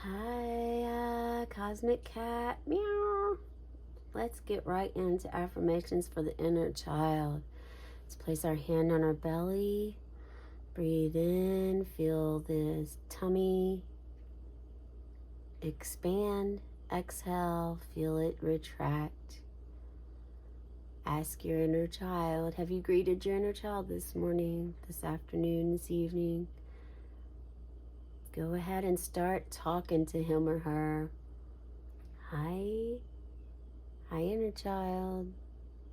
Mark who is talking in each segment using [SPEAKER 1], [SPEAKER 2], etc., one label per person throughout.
[SPEAKER 1] Hi, Cosmic Cat. Meow. Let's get right into affirmations for the inner child. Let's place our hand on our belly. Breathe in. Feel this tummy expand. Exhale. Feel it retract. Ask your inner child. Have you greeted your inner child this morning, this afternoon, this evening? Go ahead and start talking to him or her. Hi. Hi, inner child.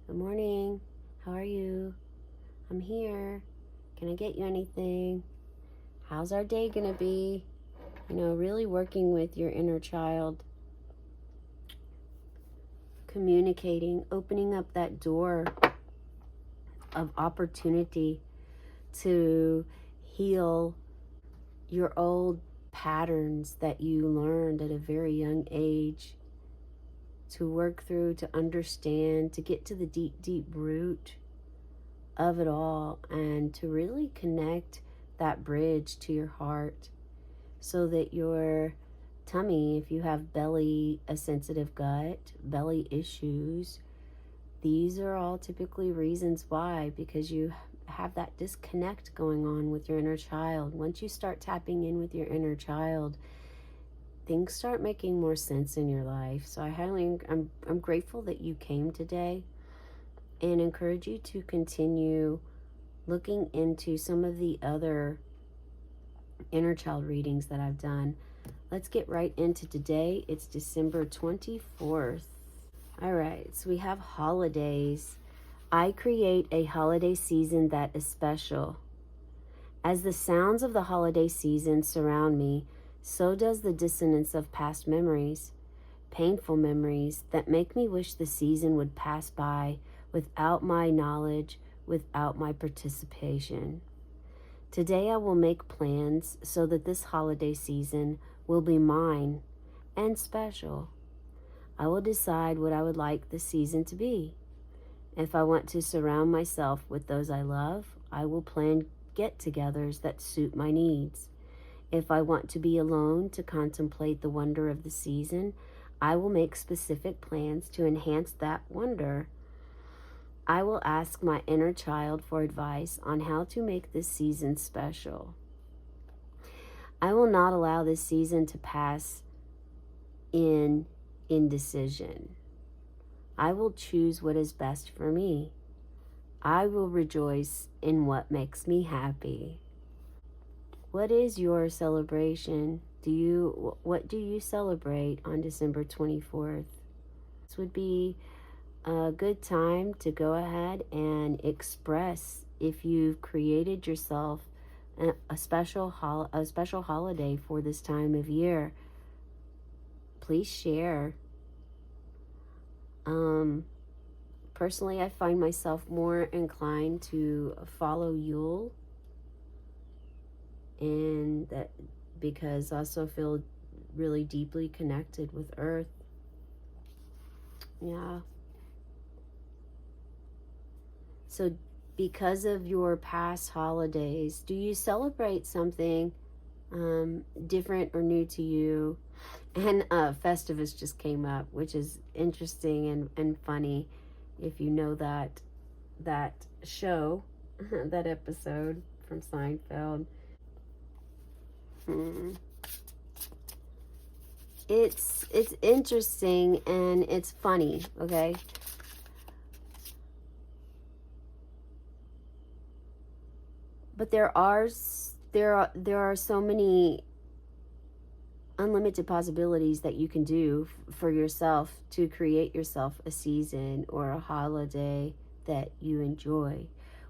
[SPEAKER 1] Good morning. How are you? I'm here. Can I get you anything? How's our day gonna be? Really working with your inner child. Communicating, opening up that door of opportunity to heal your old patterns that you learned at a very young age, to work through, to understand, to get to the deep, deep root of it all, and to really connect that bridge to your heart so that your tummy, if you have a sensitive gut, belly issues, these are all typically reasons why, because you have that disconnect going on with your inner child. Once you start tapping in with your inner child, things start making more sense in your life. So I'm grateful that you came today, and encourage you to continue looking into some of the other inner child readings that I've done. Let's get right into today. It's December 24th. All right, so we have holidays. I create a holiday season that is special. As the sounds of the holiday season surround me, so does the dissonance of past memories, painful memories that make me wish the season would pass by without my knowledge, without my participation. Today I will make plans so that this holiday season will be mine and special. I will decide what I would like the season to be. If I want to surround myself with those I love, I will plan get-togethers that suit my needs. If I want to be alone to contemplate the wonder of the season, I will make specific plans to enhance that wonder. I will ask my inner child for advice on how to make this season special. I will not allow this season to pass in indecision. I will choose what is best for me. I will rejoice in what makes me happy. What is your celebration? What do you celebrate on December 24th? This would be a good time to go ahead and express if you've created yourself a special holiday for this time of year. Please share. Personally, I find myself more inclined to follow Yule, and that because I also feel really deeply connected with Earth. Yeah. So because of your past holidays, do you celebrate something different or new to you? And Festivus just came up, which is interesting and funny. If you know that show, that episode from Seinfeld. It's interesting and it's funny, okay? But there are so many unlimited possibilities that you can do for yourself to create yourself a season or a holiday that you enjoy.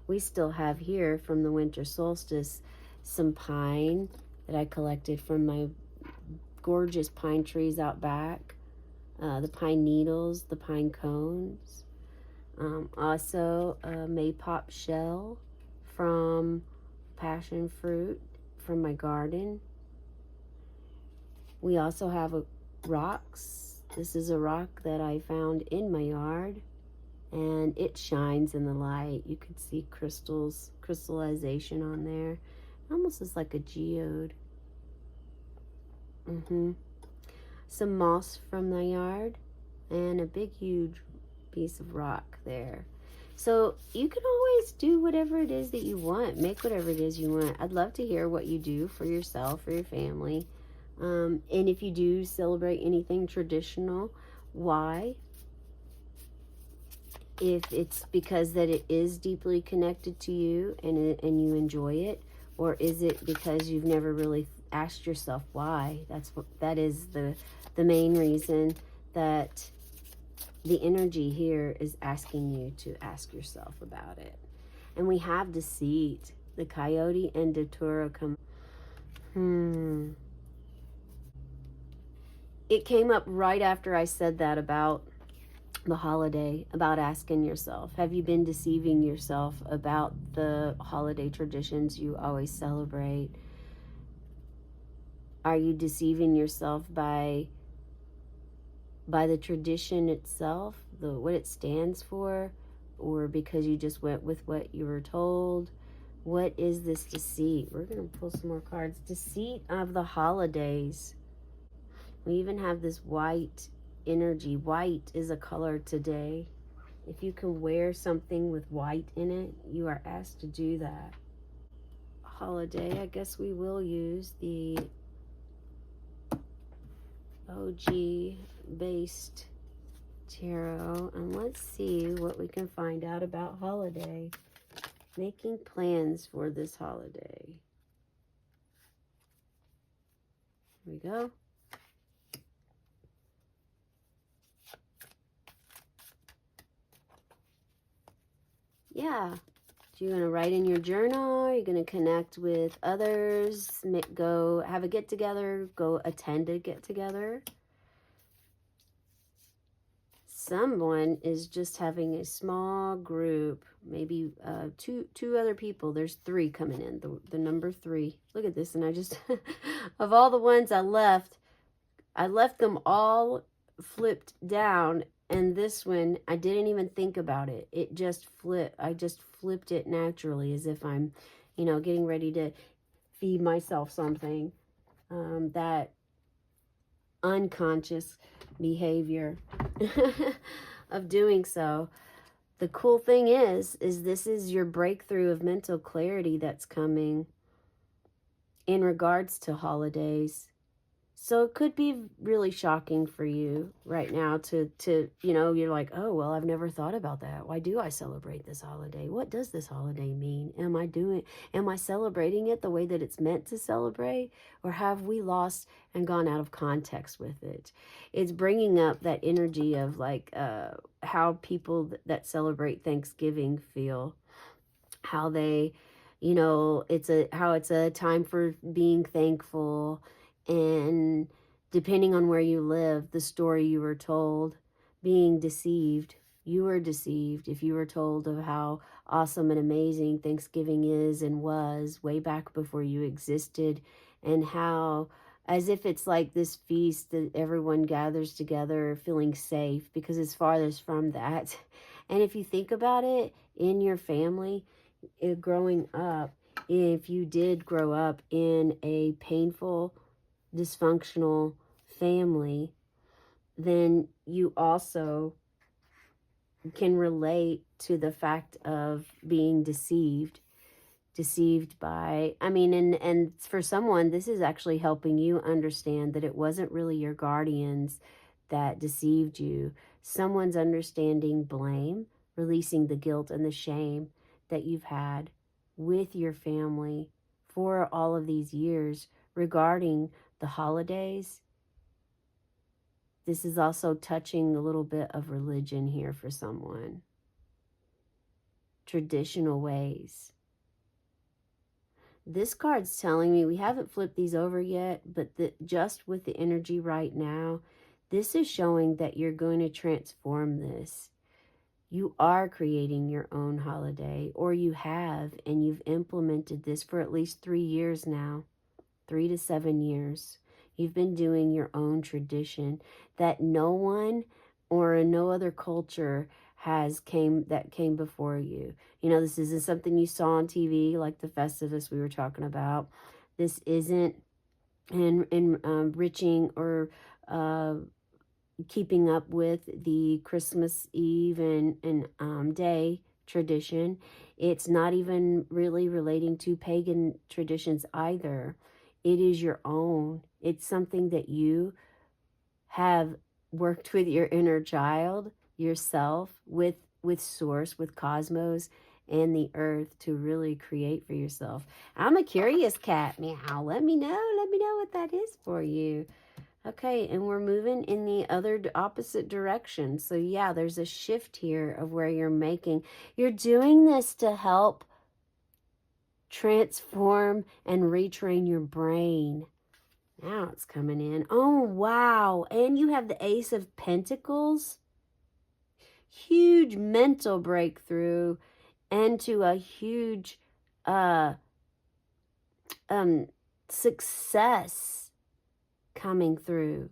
[SPEAKER 1] We still have here from the winter solstice some pine that I collected from my gorgeous pine trees out back, the pine needles, the pine cones, also a maypop shell from passion fruit from my garden. We also have rocks. This is a rock that I found in my yard, and it shines in the light. You can see crystallization on there. It almost is like a geode. some moss from the yard, and a big, huge piece of rock there. So you can always do whatever it is that you want. Make whatever it is you want. I'd love to hear what you do for yourself, for your family. And if you do celebrate anything traditional, why? If it's because that it is deeply connected to you and you enjoy it, or is it because you've never really asked yourself why? That is the main reason that the energy here is asking you to ask yourself about it. And we have deceit. The coyote and Datura come. It came up right after I said that about the holiday, about asking yourself, have you been deceiving yourself about the holiday traditions you always celebrate? Are you deceiving yourself by the tradition itself, what it stands for, or because you just went with what you were told? What is this deceit? We're going to pull some more cards. Deceit of the holidays. We even have this white energy. White is a color today. If you can wear something with white in it, you are asked to do that. Holiday, I guess we will use the OG based tarot, and let's see what we can find out about holiday. Making plans for this holiday. Here we go. Yeah. So you're going to write in your journal. You're going to connect with others. Go have a get-together. Go attend a get-together. Someone is just having a small group, maybe two other people. There's 3 coming in, the number 3. Look at this, and I just, of all the ones I left them all flipped down, and this one, I didn't even think about it. It just flipped. I just flipped it naturally, as if I'm, getting ready to feed myself something. That unconscious behavior of doing so. The cool thing is this is your breakthrough of mental clarity that's coming in regards to holidays. So it could be really shocking for you right now to you're like, oh, well, I've never thought about that. Why do I celebrate this holiday? What does this holiday mean? Am I celebrating it the way that it's meant to celebrate? Or have we lost and gone out of context with it? It's bringing up that energy of like how people that celebrate Thanksgiving feel, how they, it's a time for being thankful. And depending on where you live, the story you were told, being deceived, you were deceived if you were told of how awesome and amazing Thanksgiving is and was way back before you existed, and how, as if it's like this feast that everyone gathers together feeling safe, because it's farthest from that. And if you think about it, in your family, growing up, if you did grow up in a painful, dysfunctional family, then you also can relate to the fact of being deceived by, and for someone, this is actually helping you understand that it wasn't really your guardians that deceived you. Someone's understanding blame, releasing the guilt and the shame that you've had with your family for all of these years regarding the holidays. This is also touching a little bit of religion here for someone. Traditional ways. This card's telling me, we haven't flipped these over yet, but just with the energy right now, this is showing that you're going to transform this. You are creating your own holiday, or you have, and you've implemented this for at least 3 years now. 3 to 7 years. You've been doing your own tradition that no one or no other culture came before you. This isn't something you saw on TV like the Festivus we were talking about. This isn't and enriching or keeping up with the Christmas Eve and day tradition. It's not even really relating to pagan traditions either. It is your own. It's something that you have worked with your inner child, yourself, with source, with cosmos and the earth to really create for yourself. I'm a curious cat. Meow. Let me know. Let me know what that is for you. Okay, and we're moving in the other opposite direction. So yeah, there's a shift here of where you're doing this to help transform and retrain your brain. Now it's coming in. Oh, wow. And you have the Ace of Pentacles. Huge mental breakthrough into a huge uh success coming through.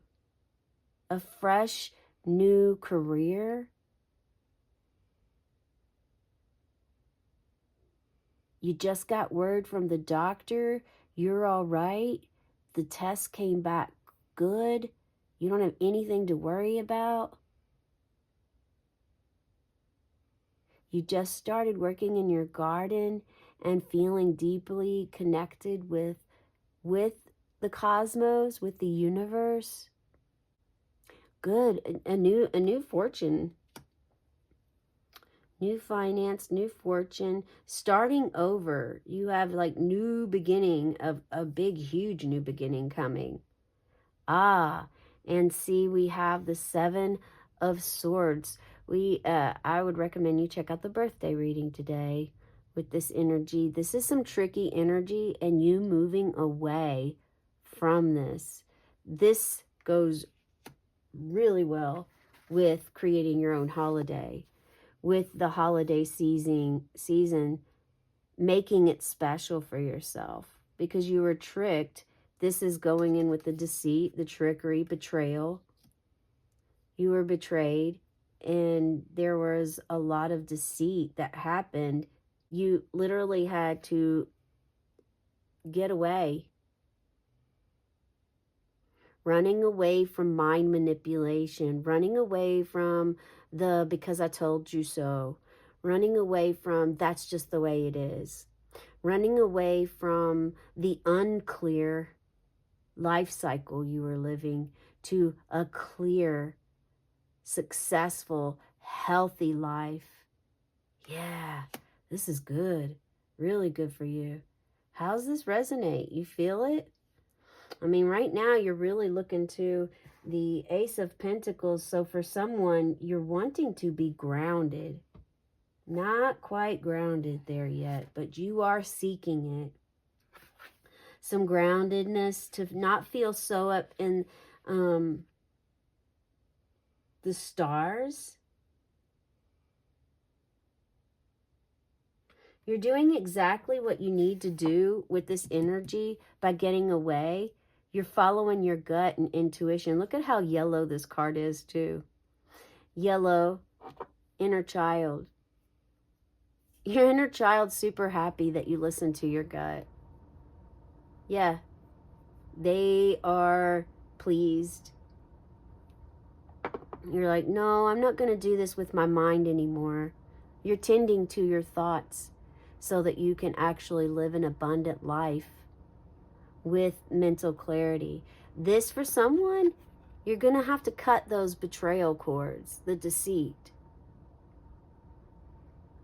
[SPEAKER 1] A fresh new career. You just got word from the doctor. You're all right. The test came back good. You don't have anything to worry about. You just started working in your garden and feeling deeply connected with the cosmos, with the universe. Good. A new fortune. New finance, new fortune, starting over. You have like new beginning of a big, huge new beginning coming. Ah, and see, we have the Seven of Swords. I would recommend you check out the birthday reading today with this energy. This is some tricky energy and you moving away from this. This goes really well with creating your own holiday, with the holiday season, making it special for yourself because you were tricked. This is going in with the deceit, the trickery, betrayal. You were betrayed, and there was a lot of deceit that happened. You literally had to get away. Running away from mind manipulation, running away from the because I told you so, running away from that's just the way it is, running away from the unclear life cycle you were living to a clear, successful, healthy life. Yeah, this is good. Really good for you. How's this resonate? You feel it? I mean, right now you're really looking to the Ace of Pentacles. So for someone, you're wanting to be grounded. Not quite grounded there yet, but you are seeking it. Some groundedness to not feel so up in the stars. You're doing exactly what you need to do with this energy by getting away. You're following your gut and intuition. Look at how yellow this card is too. Yellow, inner child. Your inner child's super happy that you listen to your gut. Yeah, they are pleased. You're like, no, I'm not going to do this with my mind anymore. You're tending to your thoughts so that you can actually live an abundant life with mental clarity. This, for someone, you're going to have to cut those betrayal cords, the deceit.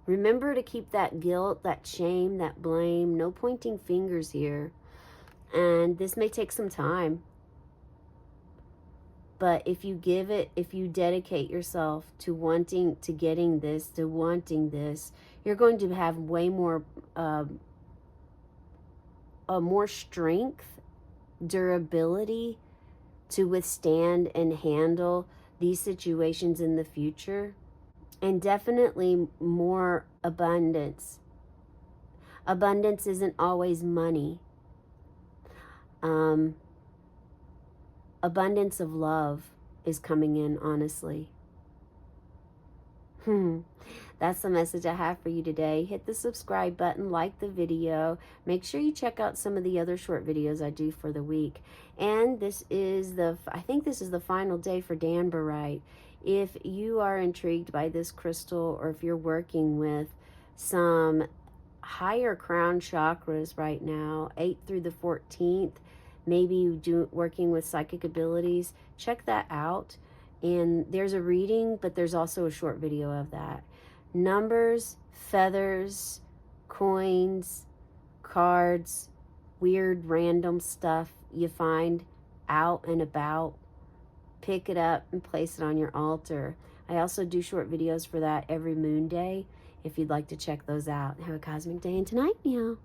[SPEAKER 1] Remember to keep that guilt, that shame, that blame. No pointing fingers here. And this may take some time. But if you dedicate yourself to wanting, to getting this, to wanting this, you're going to have way more, more strength, durability to withstand and handle these situations in the future. And definitely more abundance. Abundance isn't always money. Abundance of love is coming in, honestly. That's the message I have for you today. Hit the subscribe button, like the video. Make sure you check out some of the other short videos I do for the week. And I think this is the final day for Danburite. If you are intrigued by this crystal, or if you're working with some higher crown chakras right now, 8th through the 14th, maybe working with psychic abilities, check that out. And there's a reading, but there's also a short video of that. Numbers, feathers, coins, cards, weird random stuff you find out and about, pick it up and place it on your altar. I also do short videos for that every moon day if you'd like to check those out. Have a cosmic day and tonight, meow.